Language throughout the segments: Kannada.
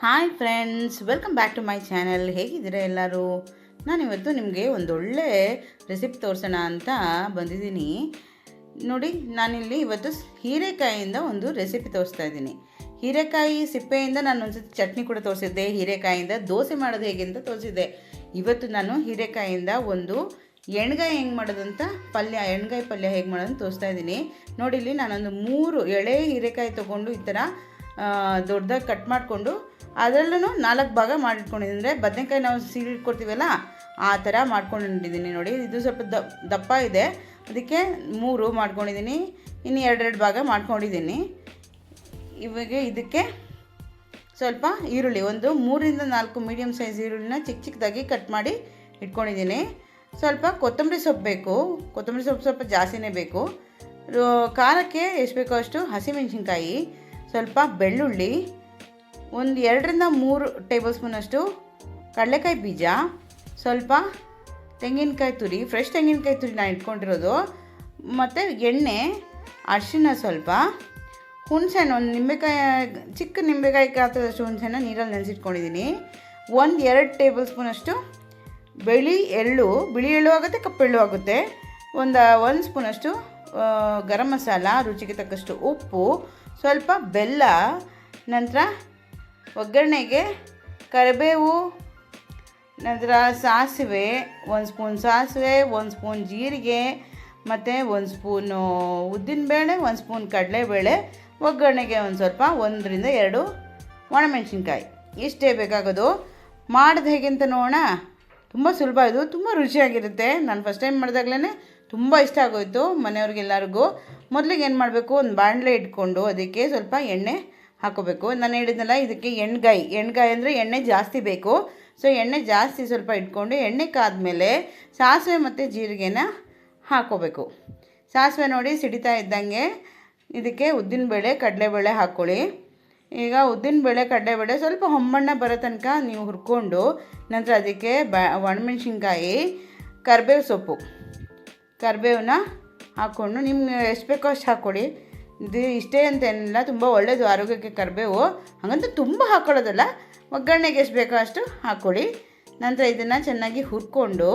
Hi friends, welcome back to my channel. ಹೇಗಿದ್ದೀರಾ ಎಲ್ಲರೂ? ನಾನಿವತ್ತು ನಿಮಗೆ ಒಂದೊಳ್ಳೆ ರೆಸಿಪಿ ತೋರಿಸೋಣ ಅಂತ ಬಂದಿದ್ದೀನಿ. ನೋಡಿ, ನಾನಿಲ್ಲಿ ಇವತ್ತು ಹೀರೆಕಾಯಿಯಿಂದ ಒಂದು ರೆಸಿಪಿ ತೋರಿಸ್ತಾ ಇದ್ದೀನಿ. ಹೀರೆಕಾಯಿ ಸಿಪ್ಪೆಯಿಂದ ನಾನು ಒಂದ್ಸತಿ ಚಟ್ನಿ ಕೂಡ ತೋರಿಸಿದ್ದೆ. ಹೀರೆಕಾಯಿಯಿಂದ ದೋಸೆ ಮಾಡೋದು ಹೇಗೆ ಅಂತ ತೋರಿಸಿದ್ದೆ. ಇವತ್ತು ನಾನು ಹೀರೆಕಾಯಿಯಿಂದ ಒಂದು ಎಣ್ಗಾಯಿ ಹೆಂಗೆ ಮಾಡೋದಂತ ಎಣ್ಗಾಯಿ ಪಲ್ಯ ಹೇಗೆ ಮಾಡೋದಂತ ತೋರಿಸ್ತಾ ಇದ್ದೀನಿ. ನೋಡಿ, ಇಲ್ಲಿ ನಾನೊಂದು 3 ಎಳೆ ಹೀರೆಕಾಯಿ ತೊಗೊಂಡು ಈ ಥರ ದೊಡ್ಡದಾಗಿ ಕಟ್ ಮಾಡಿಕೊಂಡು ಅದರಲ್ಲೂ 4 ಭಾಗ ಮಾಡಿಟ್ಕೊಂಡಿದ್ದೀನಿ. ಅಂದರೆ ಬದನೆಕಾಯಿ ನಾವು ಸೀಳಿಟ್ಕೊಡ್ತೀವಲ್ಲ ಆ ಥರ ಮಾಡ್ಕೊಂಡಿದ್ದೀನಿ. ನೋಡಿ, ಇದು ಸ್ವಲ್ಪ ದಪ್ಪ ಇದೆ, ಅದಕ್ಕೆ 3 ಮಾಡ್ಕೊಂಡಿದ್ದೀನಿ. ಇನ್ನು 2 ಭಾಗ ಮಾಡ್ಕೊಂಡಿದ್ದೀನಿ. ಇವಾಗ ಇದಕ್ಕೆ ಸ್ವಲ್ಪ ಈರುಳ್ಳಿ, ಒಂದು 3ರಿಂದ 4 ಮೀಡಿಯಮ್ ಸೈಜ್ ಈರುಳ್ಳಿನ ಚಿಕ್ಕದಾಗಿ ಕಟ್ ಮಾಡಿ ಇಟ್ಕೊಂಡಿದ್ದೀನಿ. ಸ್ವಲ್ಪ ಕೊತ್ತಂಬರಿ ಸೊಪ್ಪು ಬೇಕು. ಕೊತ್ತಂಬರಿ ಸೊಪ್ಪು ಸ್ವಲ್ಪ ಜಾಸ್ತಿನೇ ಬೇಕು. ಖಾರಕ್ಕೆ ಎಷ್ಟು ಬೇಕೋ ಅಷ್ಟು ಹಸಿಮೆಣಸಿನ್ಕಾಯಿ, ಸ್ವಲ್ಪ ಬೆಳ್ಳುಳ್ಳಿ, ಒಂದು 2ರಿಂದ 3 ಟೇಬಲ್ ಸ್ಪೂನಷ್ಟು ಕಡಲೆಕಾಯಿ ಬೀಜ, ಸ್ವಲ್ಪ ತೆಂಗಿನಕಾಯಿ ತುರಿ, ಫ್ರೆಶ್ ತೆಂಗಿನಕಾಯಿ ತುರಿ ನಾನು ಇಟ್ಕೊಂಡಿರೋದು, ಮತ್ತು ಎಣ್ಣೆ, ಅರಿಶಿನ, ಸ್ವಲ್ಪ ಹುಣಸೆಹಣ್ಣು, ಒಂದು ನಿಂಬೆಕಾಯಿ, ಚಿಕ್ಕ ನಿಂಬೆಕಾಯಿ ಗಾತ್ರದಷ್ಟು ಹುಣಸೆಹಣ್ಣು ನೀರಲ್ಲಿ ನೆನೆಸಿಟ್ಕೊಂಡಿದ್ದೀನಿ. 1-2 ಟೇಬಲ್ ಸ್ಪೂನಷ್ಟು ಬಿಳಿ ಎಳ್ಳು ಆಗುತ್ತೆ, ಕಪ್ಪೆಳ್ಳು ಆಗುತ್ತೆ. ಒಂದು ಸ್ಪೂನಷ್ಟು ಗರಂ ಮಸಾಲ, ರುಚಿಗೆ ತಕ್ಕಷ್ಟು ಉಪ್ಪು, ಸ್ವಲ್ಪ ಬೆಲ್ಲ, ನಂತರ ಒಗ್ಗರಣೆಗೆ ಕರಿಬೇವು, ನಂತರ ಸಾಸಿವೆ, 1 ಸ್ಪೂನ್ ಸಾಸಿವೆ, 1 ಸ್ಪೂನ್ ಜೀರಿಗೆ, ಮತ್ತು 1 ಸ್ಪೂನು ಉದ್ದಿನಬೇಳೆ, 1 ಸ್ಪೂನ್ ಕಡಲೆಬೇಳೆ, ಒಗ್ಗರಣೆಗೆ ಒಂದು ಸ್ವಲ್ಪ 1ರಿಂದ 2 ಒಣಮೆಣಸಿನ್ಕಾಯಿ. ಇಷ್ಟೇ ಬೇಕಾಗೋದು. ಮಾಡೋದು ಹೇಗೆ ಅಂತ ನೋಡೋಣ. ತುಂಬ ಸುಲಭ, ಇದು ತುಂಬ ರುಚಿಯಾಗಿರುತ್ತೆ. ನಾನು ಫಸ್ಟ್ ಟೈಮ್ ಮಾಡಿದಾಗಲೇ ತುಂಬ ಇಷ್ಟ ಆಗೋಯಿತು ಮನೆಯವ್ರಿಗೆಲ್ಲರಿಗೂ. ಮೊದಲಿಗೆ ಏನು ಮಾಡಬೇಕು, ಒಂದು ಬಾಣಲೆ ಇಟ್ಕೊಂಡು ಅದಕ್ಕೆ ಸ್ವಲ್ಪ ಎಣ್ಣೆ ಹಾಕೋಬೇಕು. ನಾನು ಹೇಳಿದ್ನಲ್ಲ, ಇದಕ್ಕೆ ಎಣ್ಗಾಯಿ ಅಂದರೆ ಎಣ್ಣೆ ಜಾಸ್ತಿ ಬೇಕು. ಸೊ ಎಣ್ಣೆ ಜಾಸ್ತಿ ಸ್ವಲ್ಪ ಇಟ್ಕೊಂಡು ಎಣ್ಣೆ ಕಾದ್ಮೇಲೆ ಸಾಸಿವೆ ಮತ್ತು ಜೀರಿಗೆನ ಹಾಕೋಬೇಕು. ಸಾಸಿವೆ ನೋಡಿ ಸಿಡಿತಾ ಇದ್ದಂಗೆ ಇದಕ್ಕೆ ಉದ್ದಿನಬೇಳೆ, ಕಡಲೆಬೇಳೆ ಹಾಕ್ಕೊಳ್ಳಿ. ಈಗ ಉದ್ದಿನಬೇಳೆ, ಕಡಲೆಬೇಳೆ ಸ್ವಲ್ಪ ಹೊಂಬಣ್ಣ ಬರೋ ತನಕ ನೀವು ಹುರ್ಕೊಂಡು, ನಂತರ ಅದಕ್ಕೆ ಒಣಮೆಣ್ಸಿನ್ಕಾಯಿ, ಕರಿಬೇವು ಸೊಪ್ಪು, ಕರಿಬೇವನ್ನ ಹಾಕ್ಕೊಂಡು ನಿಮ್ಗೆ ಎಷ್ಟು ಬೇಕೋ ಅಷ್ಟು ಹಾಕ್ಕೊಳ್ಳಿ. ಇದು ಇಷ್ಟೇ ಅಂತೇನಿಲ್ಲ, ತುಂಬ ಒಳ್ಳೆಯದು ಆರೋಗ್ಯಕ್ಕೆ ಕರಿಬೇವು. ಹಾಗಂತ ತುಂಬ ಹಾಕ್ಕೊಳ್ಳೋದಲ್ಲ, ಒಗ್ಗರಣೆಗೆ ಎಷ್ಟು ಬೇಕೋ ಅಷ್ಟು ಹಾಕ್ಕೊಳ್ಳಿ. ನಂತರ ಇದನ್ನು ಚೆನ್ನಾಗಿ ಹುರ್ಕೊಂಡು,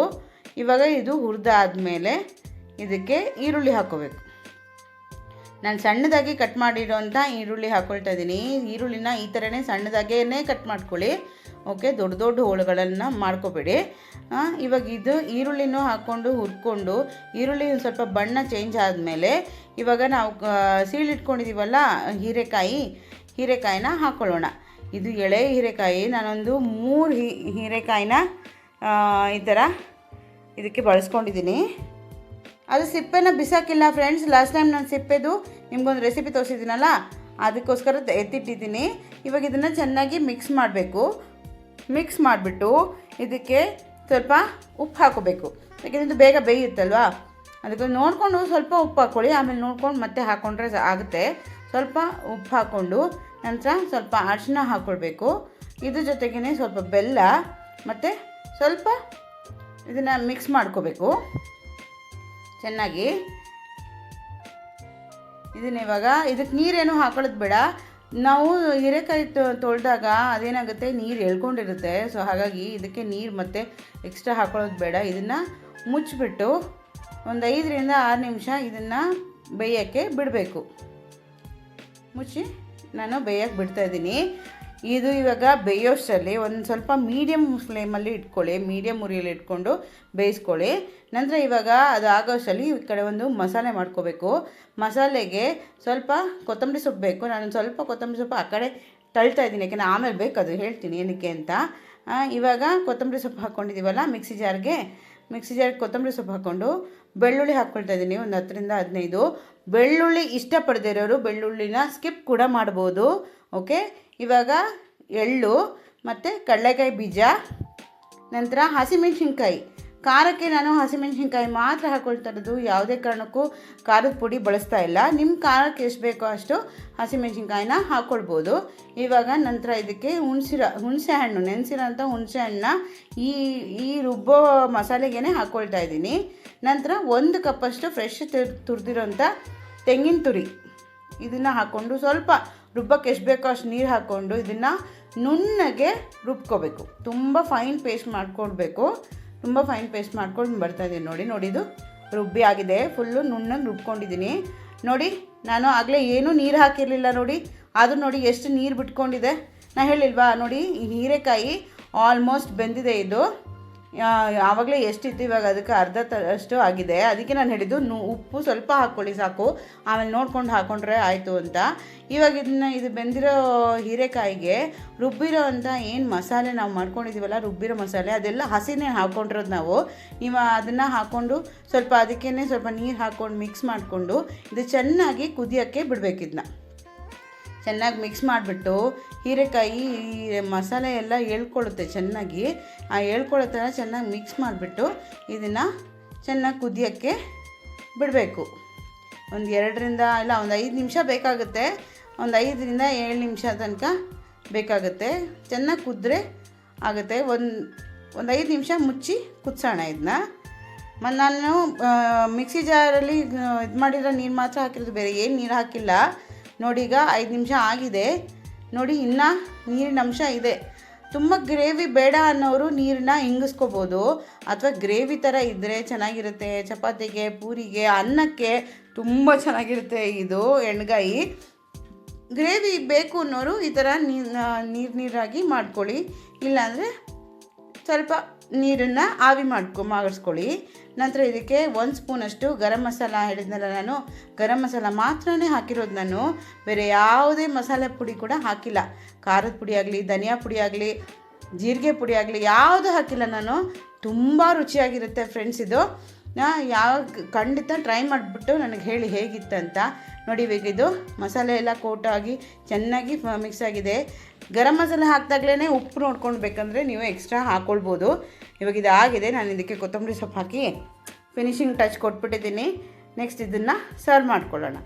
ಇವಾಗ ಇದು ಹುರಿದಾದ್ಮೇಲೆ ಇದಕ್ಕೆ ಈರುಳ್ಳಿ ಹಾಕ್ಕೋಬೇಕು. ನಾನು ಸಣ್ಣದಾಗಿ ಕಟ್ ಮಾಡಿರೋಂಥ ಈರುಳ್ಳಿ ಹಾಕ್ಕೊಳ್ತಾ ಇದ್ದೀನಿ. ಈರುಳ್ಳಿನ ಈ ಥರನೇ ಸಣ್ಣದಾಗೇ ಕಟ್ ಮಾಡ್ಕೊಳ್ಳಿ. ಓಕೆ, ದೊಡ್ಡ ಹೋಳುಗಳನ್ನು ಮಾಡ್ಕೋಬೇಡಿ. ಇವಾಗ ಇದು ಈರುಳ್ಳಿನೂ ಹಾಕ್ಕೊಂಡು ಹುರ್ಕೊಂಡು, ಈರುಳ್ಳಿ ಒಂದು ಸ್ವಲ್ಪ ಬಣ್ಣ ಚೇಂಜ್ ಆದಮೇಲೆ ಇವಾಗ ನಾವು ಸೀಳಿಟ್ಕೊಂಡಿದ್ದೀವಲ್ಲ ಹೀರೆಕಾಯಿನ ಹಾಕ್ಕೊಳ್ಳೋಣ. ಇದು ಎಳೆ ಹೀರೆಕಾಯಿ. ನಾನೊಂದು 3 ಹೀರೆಕಾಯಿನ ಈ ಥರ ಇದಕ್ಕೆ ಬಳಸ್ಕೊಂಡಿದ್ದೀನಿ. ಅದು ಸಿಪ್ಪೆನ ಬಿಸಾಕಿಲ್ಲ ಫ್ರೆಂಡ್ಸ್. ಲಾಸ್ಟ್ ಟೈಮ್ ನಾನು ಸಿಪ್ಪೆದು ನಿಮ್ಗೊಂದು ರೆಸಿಪಿ ತೋರಿಸಿದ್ದೀನಲ್ಲ, ಅದಕ್ಕೋಸ್ಕರ ಎತ್ತಿಟ್ಟಿದ್ದೀನಿ. ಇವಾಗ ಇದನ್ನು ಚೆನ್ನಾಗಿ ಮಿಕ್ಸ್ ಮಾಡಬೇಕು. ಮಿಕ್ಸ್ ಮಾಡಿಬಿಟ್ಟು ಇದಕ್ಕೆ ಸ್ವಲ್ಪ ಉಪ್ಪು ಹಾಕೋಬೇಕು. ಯಾಕೆಂದರೆ ಇದು ಬೇಗ ಬೇಯುತ್ತಲ್ವಾ, ಅದಕ್ಕೆ ನೋಡಿಕೊಂಡು ಸ್ವಲ್ಪ ಉಪ್ಪು ಹಾಕ್ಕೊಳ್ಳಿ. ಆಮೇಲೆ ನೋಡ್ಕೊಂಡು ಮತ್ತೆ ಹಾಕ್ಕೊಂಡ್ರೆ ಆಗುತ್ತೆ. ಸ್ವಲ್ಪ ಉಪ್ಪು ಹಾಕ್ಕೊಂಡು ನಂತರ ಸ್ವಲ್ಪ ಅರಿಶಿನ ಹಾಕ್ಕೊಳ್ಬೇಕು. ಇದ್ರ ಜೊತೆಗೇ ಸ್ವಲ್ಪ ಬೆಲ್ಲ ಮತ್ತು ಸ್ವಲ್ಪ ಇದನ್ನು ಮಿಕ್ಸ್ ಮಾಡ್ಕೋಬೇಕು ಚೆನ್ನಾಗಿ. ಇವಾಗ ಇದಕ್ಕೆ ನೀರೇನು ಹಾಕೊಳ್ಳೋದು ಬೇಡ. ನಾವು ಹೀರೆಕಾಯಿ ತೊಳೆದಾಗ ಅದೇನಾಗುತ್ತೆ, ನೀರು ಎಳ್ಕೊಂಡಿರುತ್ತೆ. ಸೊ ಹಾಗಾಗಿ ಇದಕ್ಕೆ ನೀರು ಮತ್ತು ಎಕ್ಸ್ಟ್ರಾ ಹಾಕೊಳ್ಳೋದು ಬೇಡ. ಇದನ್ನು ಮುಚ್ಚಿಬಿಟ್ಟು ಒಂದು 5ರಿಂದ 6 ನಿಮಿಷ ಇದನ್ನು ಬೇಯೋಕ್ಕೆ ಬಿಡಬೇಕು. ಮುಚ್ಚಿ ನಾನು ಬೇಯೋಕ್ಕೆ ಬಿಡ್ತಾಯಿದ್ದೀನಿ. ಇದು ಇವಾಗ ಬೇಯೋಷ್ಟರಲ್ಲಿ ಒಂದು ಸ್ವಲ್ಪ ಮೀಡಿಯಮ್ ಫ್ಲೇಮಲ್ಲಿ ಇಟ್ಕೊಳ್ಳಿ, ಮೀಡಿಯಮ್ ಉರಿಯಲ್ಲಿ ಇಟ್ಕೊಂಡು ಬೇಯಿಸ್ಕೊಳ್ಳಿ. ನಂತರ ಇವಾಗ ಅದು ಆಗೋಷ್ಟರಲ್ಲಿ ಈ ಕಡೆ ಒಂದು ಮಸಾಲೆ ಮಾಡ್ಕೋಬೇಕು. ಮಸಾಲೆಗೆ ಸ್ವಲ್ಪ ಕೊತ್ತಂಬರಿ ಸೊಪ್ಪು ಬೇಕು. ನಾನು ಸ್ವಲ್ಪ ಕೊತ್ತಂಬರಿ ಸೊಪ್ಪು ಆ ಕಡೆ ತಳ್ತಾ ಇದ್ದೀನಿ, ಯಾಕೆಂದರೆ ಆಮೇಲೆ ಬೇಕು, ಅದು ಹೇಳ್ತೀನಿ ಏನಕ್ಕೆ ಅಂತ. ಇವಾಗ ಕೊತ್ತಂಬರಿ ಸೊಪ್ಪು ಹಾಕ್ಕೊಂಡಿದ್ದೀವಲ್ಲ ಮಿಕ್ಸಿ ಜಾರ್ಗೆ ಕೊತ್ತಂಬರಿ ಸೊಪ್ಪು ಹಾಕ್ಕೊಂಡು ಬೆಳ್ಳುಳ್ಳಿ ಹಾಕ್ಕೊಳ್ತಾ ಇದ್ದೀನಿ, ಒಂದು 10ರಿಂದ 15. ಬೆಳ್ಳುಳ್ಳಿ ಇಷ್ಟಪಡದಿರೋರು ಬೆಳ್ಳುಳ್ಳಿನ ಸ್ಕಿಪ್ ಕೂಡ ಮಾಡ್ಬೋದು. ಓಕೆ, ಇವಾಗ ಎಳ್ಳು ಮತ್ತು ಕಡಲೆಕಾಯಿ ಬೀಜ, ನಂತರ ಹಸಿಮೆಣಸಿನ್ಕಾಯಿ. ಖಾರಕ್ಕೆ ನಾನು ಹಸಿಮೆಣಸಿನ್ಕಾಯಿ ಮಾತ್ರ ಹಾಕ್ಕೊಳ್ತಾ ಇರೋದು, ಯಾವುದೇ ಕಾರಣಕ್ಕೂ ಖಾರದ ಪುಡಿ ಬಳಸ್ತಾ ಇಲ್ಲ. ನಿಮ್ಮ ಖಾರಕ್ಕೆ ಎಷ್ಟು ಬೇಕೋ ಅಷ್ಟು ಹಸಿಮೆಣಸಿನ್ಕಾಯಿನ ಹಾಕ್ಕೊಳ್ಬೋದು. ಇವಾಗ ನಂತರ ಇದಕ್ಕೆ ಹುಣಸೆ ಹಣ್ಣು, ನೆನೆಸಿರೋಂಥ ಹುಣಸೆ ಹಣ್ಣನ್ನ ಈ ರುಬ್ಬೋ ಮಸಾಲೆಗೇ ಹಾಕ್ಕೊಳ್ತಾ ಇದ್ದೀನಿ. ನಂತರ 1 ಕಪ್ಪಷ್ಟು ಫ್ರೆಶ್ ತುರಿದಿರೋಂಥ ತೆಂಗಿನ ತುರಿ, ಇದನ್ನು ಹಾಕ್ಕೊಂಡು ಸ್ವಲ್ಪ ರುಬ್ಬಕ್ಕೆ ಎಷ್ಟು ಬೇಕೋ ಅಷ್ಟು ನೀರು ಹಾಕ್ಕೊಂಡು ಇದನ್ನು ನುಣ್ಣಗೆ ರುಬ್ಕೋಬೇಕು. ತುಂಬ ಫೈನ್ ಪೇಸ್ಟ್ ಮಾಡ್ಕೊಳ್ಬೇಕು. ತುಂಬ ಫೈನ್ ಪೇಸ್ಟ್ ಮಾಡ್ಕೊಂಡು ಬರ್ತಾಯಿದ್ದೀನಿ ನೋಡಿ ಇದು ರುಬ್ಬಿ ಆಗಿದೆ. ಫುಲ್ಲು ನುಣ್ಣಗೆ ರುಬ್ಕೊಂಡಿದ್ದೀನಿ ನೋಡಿ. ನಾನು ಆಗಲೇ ಏನೂ ನೀರು ಹಾಕಿರಲಿಲ್ಲ ನೋಡಿ, ಆದರೂ ನೋಡಿ ಎಷ್ಟು ನೀರು ಬಿಟ್ಕೊಂಡಿದೆ. ನಾನು ಹೇಳಿಲ್ವಾ ನೋಡಿ, ಈ ಹೀರೆಕಾಯಿ ಆಲ್ಮೋಸ್ಟ್ ಬೆಂದಿದೆ. ಇದು ಆವಾಗಲೇ ಎಷ್ಟಿತ್ತು, ಇವಾಗ ಅದಕ್ಕೆ ಅಷ್ಟು ಆಗಿದೆ. ಅದಕ್ಕೆ ನಾನು ಹೇಳಿದ್ದು ಉಪ್ಪು ಸ್ವಲ್ಪ ಹಾಕ್ಕೊಳ್ಳಿ ಸಾಕು, ಆಮೇಲೆ ನೋಡ್ಕೊಂಡು ಹಾಕ್ಕೊಂಡ್ರೆ ಆಯಿತು ಅಂತ. ಇವಾಗ ಇದು ಬೆಂದಿರೋ ಹೀರೆಕಾಯಿಗೆ ರುಬ್ಬಿರೋ ಅಂಥ ಏನು ಮಸಾಲೆ ನಾವು ಮಾಡ್ಕೊಂಡಿದ್ದೀವಲ್ಲ, ರುಬ್ಬಿರೋ ಮಸಾಲೆ ಅದೆಲ್ಲ ಹಸಿನೇ ಹಾಕ್ಕೊಂಡಿರೋದು ನಾವು. ನೀವು ಅದನ್ನು ಹಾಕ್ಕೊಂಡು ಸ್ವಲ್ಪ ಅದಕ್ಕೇ ಸ್ವಲ್ಪ ನೀರು ಹಾಕ್ಕೊಂಡು ಮಿಕ್ಸ್ ಮಾಡಿಕೊಂಡು ಇದು ಚೆನ್ನಾಗಿ ಕುದಿಯೋಕ್ಕೆ ಬಿಡಬೇಕಿದ್ನ. ಚೆನ್ನಾಗಿ ಮಿಕ್ಸ್ ಮಾಡಿಬಿಟ್ಟು ಹೀರೆಕಾಯಿ ಮಸಾಲೆ ಎಲ್ಲ ಎಳ್ಕೊಳ್ಳುತ್ತೆ ಚೆನ್ನಾಗಿ. ಆ ಎಳ್ಕೊಳ್ಳೋ ಥರ ಚೆನ್ನಾಗಿ ಮಿಕ್ಸ್ ಮಾಡಿಬಿಟ್ಟು ಇದನ್ನು ಚೆನ್ನಾಗಿ ಕುದಿಯೋಕ್ಕೆ ಬಿಡಬೇಕು. ಒಂದು 5 ನಿಮಿಷ ಬೇಕಾಗುತ್ತೆ. ಒಂದು 5ರಿಂದ 7 ನಿಮಿಷ ತನಕ ಬೇಕಾಗುತ್ತೆ. ಚೆನ್ನಾಗಿ ಕುದ್ರೆ ಆಗುತ್ತೆ. ಒಂದು 5 ನಿಮಿಷ ಮುಚ್ಚಿ ಕುದಿಸೋಣ ಇದನ್ನ. ಮತ್ತು ನಾನು ಮಿಕ್ಸಿ ಜಾರಲ್ಲಿ ಇದು ಮಾಡಿರೋ ನೀರು ಮಾತ್ರ ಹಾಕಿರೋದು, ಬೇರೆ ಏನು ನೀರು ಹಾಕಿಲ್ಲ ನೋಡಿ. ಈಗ 5 ನಿಮಿಷ ಆಗಿದೆ ನೋಡಿ, ಇನ್ನೂ ನೀರಿನ ಅಂಶ ಇದೆ. ತುಂಬ ಗ್ರೇವಿ ಬೇಡ ಅನ್ನೋರು ನೀರನ್ನ ಹಿಂಗಿಸ್ಕೋಬೋದು, ಅಥವಾ ಗ್ರೇವಿ ಥರ ಇದ್ದರೆ ಚೆನ್ನಾಗಿರುತ್ತೆ. ಚಪಾತಿಗೆ, ಪೂರಿಗೆ, ಅನ್ನಕ್ಕೆ ತುಂಬ ಚೆನ್ನಾಗಿರುತ್ತೆ ಇದು ಎಣ್ಗಾಯಿ. ಗ್ರೇವಿ ಬೇಕು ಅನ್ನೋರು ಈ ಥರ ನೀರಾಗಿ ಮಾಡ್ಕೊಳ್ಳಿ. ಇಲ್ಲಾಂದರೆ ಸ್ವಲ್ಪ ನೀರನ್ನು ಆವಿ ಮಾಡಿಸ್ಕೊಳ್ಳಿ. ನಂತರ ಇದಕ್ಕೆ 1 ಸ್ಪೂನಷ್ಟು ಗರಂ ಮಸಾಲ ಹೇಳಿದ್ನಲ್ಲ ನಾನು, ಗರಂ ಮಸಾಲ ಮಾತ್ರನೇ ಹಾಕಿರೋದು ನಾನು, ಬೇರೆ ಯಾವುದೇ ಮಸಾಲೆ ಪುಡಿ ಕೂಡ ಹಾಕಿಲ್ಲ. ಖಾರದ ಪುಡಿ ಆಗಲಿ, ಧನಿಯಾ ಪುಡಿ ಆಗಲಿ, ಜೀರಿಗೆ ಪುಡಿ ಆಗಲಿ ಯಾವುದು ಹಾಕಿಲ್ಲ ನಾನು. ತುಂಬ ರುಚಿಯಾಗಿರುತ್ತೆ ಫ್ರೆಂಡ್ಸ್ ಇದು. ಖಂಡಿತ ಟ್ರೈ ಮಾಡಿಬಿಟ್ಟು ನನಗೆ ಹೇಳಿ ಹೇಗಿತ್ತಂತ ನೋಡಿ. ಇವಾಗ ಇದು ಮಸಾಲೆ ಎಲ್ಲ ಕೋಟಾಗಿ ಚೆನ್ನಾಗಿ ಮಿಕ್ಸ್ ಆಗಿದೆ. ಗರಂ ಮಸಾಲೆ ಹಾಕಿದಾಗಲೇ ಉಪ್ಪು ನೋಡ್ಕೊಳ್ಬೇಕಂದ್ರೆ ನೀವು ಎಕ್ಸ್ಟ್ರಾ ಹಾಕ್ಕೊಳ್ಬೋದು. ಇವಾಗ ಇದು ಆಗಿದೆ. ನಾನು ಇದಕ್ಕೆ ಕೊತ್ತಂಬರಿ ಸೊಪ್ಪು ಹಾಕಿ ಫಿನಿಶಿಂಗ್ ಟಚ್ ಕೊಟ್ಬಿಟ್ಟಿದ್ದೀನಿ. ನೆಕ್ಸ್ಟ್ ಇದನ್ನು ಸರ್ವ್ ಮಾಡ್ಕೊಳ್ಳೋಣ.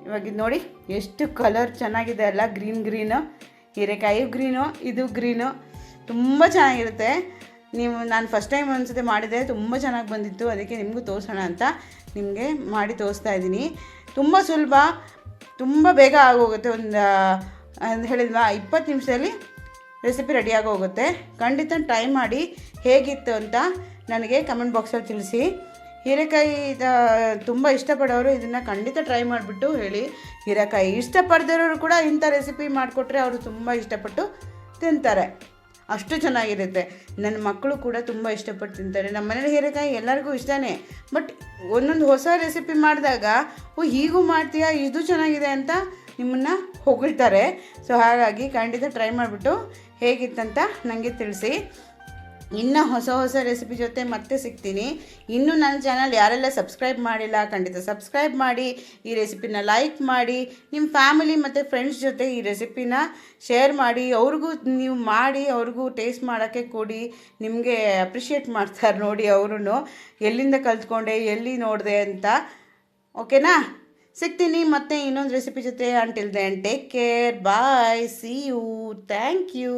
ಇವಾಗ ಇದು ನೋಡಿ ಎಷ್ಟು ಕಲರ್ ಚೆನ್ನಾಗಿದೆ ಅಲ್ಲ, ಗ್ರೀನು, ಹೀರೆಕಾಯಿ ಗ್ರೀನು, ಇದು ಗ್ರೀನು, ತುಂಬ ಚೆನ್ನಾಗಿರುತ್ತೆ. ನಾನು ಫಸ್ಟ್ ಟೈಮ್ ಒಂದ್ಸತಿ ಮಾಡಿದೆ, ತುಂಬ ಚೆನ್ನಾಗಿ ಬಂದಿತ್ತು. ಅದಕ್ಕೆ ನಿಮಗೂ ತೋರಿಸೋಣ ಅಂತ ನಿಮಗೆ ಮಾಡಿ ತೋರಿಸ್ತಾ ಇದ್ದೀನಿ. ತುಂಬ ಸುಲಭ, ತುಂಬ ಬೇಗ ಆಗೋಗುತ್ತೆ. ಒಂದು ಹೇಳಿದ್ವಾ 20 ನಿಮಿಷದಲ್ಲಿ ರೆಸಿಪಿ ರೆಡಿಯಾಗಿ ಹೋಗುತ್ತೆ. ಖಂಡಿತ ಟ್ರೈ ಮಾಡಿ ಹೇಗಿತ್ತು ಅಂತ ನನಗೆ ಕಮೆಂಟ್ ಬಾಕ್ಸಲ್ಲಿ ತಿಳಿಸಿ. ಹೀರೆಕಾಯಿ ತುಂಬ ಇಷ್ಟಪಡೋರು ಇದನ್ನು ಖಂಡಿತ ಟ್ರೈ ಮಾಡಿಬಿಟ್ಟು ಹೇಳಿ. ಹೀರೆಕಾಯಿ ಇಷ್ಟಪಡದಿರೋರು ಕೂಡ ಇಂಥ ರೆಸಿಪಿ ಮಾಡಿಕೊಟ್ರೆ ಅವರು ತುಂಬ ಇಷ್ಟಪಟ್ಟು ತಿಂತಾರೆ. ಅಷ್ಟು ಚೆನ್ನಾಗಿರುತ್ತೆ. ನನ್ನ ಮಕ್ಕಳು ಕೂಡ ತುಂಬ ಇಷ್ಟಪಟ್ಟು ತಿಂತಾರೆ. ನಮ್ಮ ಮನೇಲಿ ಹೀರೆಕಾಯಿ ಎಲ್ಲರಿಗೂ ಇಷ್ಟನೇ. ಬಟ್ ಒಂದೊಂದು ಹೊಸ ರೆಸಿಪಿ ಮಾಡಿದಾಗ ಹೀಗೂ ಮಾಡ್ತೀಯಾ, ಇದು ಚೆನ್ನಾಗಿದೆ ಅಂತ ನಿಮ್ಮನ್ನು ಹೊಗಳ್ತಾರೆ. ಸೊ ಹಾಗಾಗಿ ಖಂಡಿತ ಟ್ರೈ ಮಾಡಿಬಿಟ್ಟು ಹೇಗಿತ್ತಂತ ನನಗೆ ತಿಳಿಸಿ. ಇನ್ನು ಹೊಸ ರೆಸಿಪಿ ಜೊತೆ ಮತ್ತೆ ಸಿಗ್ತೀನಿ. ಇನ್ನೂ ನನ್ನ ಚಾನಲ್ ಯಾರೆಲ್ಲ ಸಬ್ಸ್ಕ್ರೈಬ್ ಮಾಡಿಲ್ಲ ಖಂಡಿತ ಸಬ್ಸ್ಕ್ರೈಬ್ ಮಾಡಿ, ಈ ರೆಸಿಪಿನ ಲೈಕ್ ಮಾಡಿ, ನಿಮ್ಮ ಫ್ಯಾಮಿಲಿ ಮತ್ತು ಫ್ರೆಂಡ್ಸ್ ಜೊತೆ ಈ ರೆಸಿಪಿನ ಶೇರ್ ಮಾಡಿ. ಅವ್ರಿಗೂ ನೀವು ಮಾಡಿ ಅವ್ರಿಗೂ ಟೇಸ್ಟ್ ಮಾಡೋಕ್ಕೆ ಕೊಡಿ. ನಿಮಗೆ ಅಪ್ರಿಷಿಯೇಟ್ ಮಾಡ್ತಾರೆ ನೋಡಿ ಅವರು, ಎಲ್ಲಿಂದ ಕಲ್ತ್ಕೊಂಡೆ, ಎಲ್ಲಿ ನೋಡಿದೆ ಅಂತ. ಓಕೆನಾ? ಸಿಗ್ತೀನಿ ಮತ್ತೆ ಇನ್ನೊಂದು ರೆಸಿಪಿ ಜೊತೆ. Until then take care, bye, see you, thank you.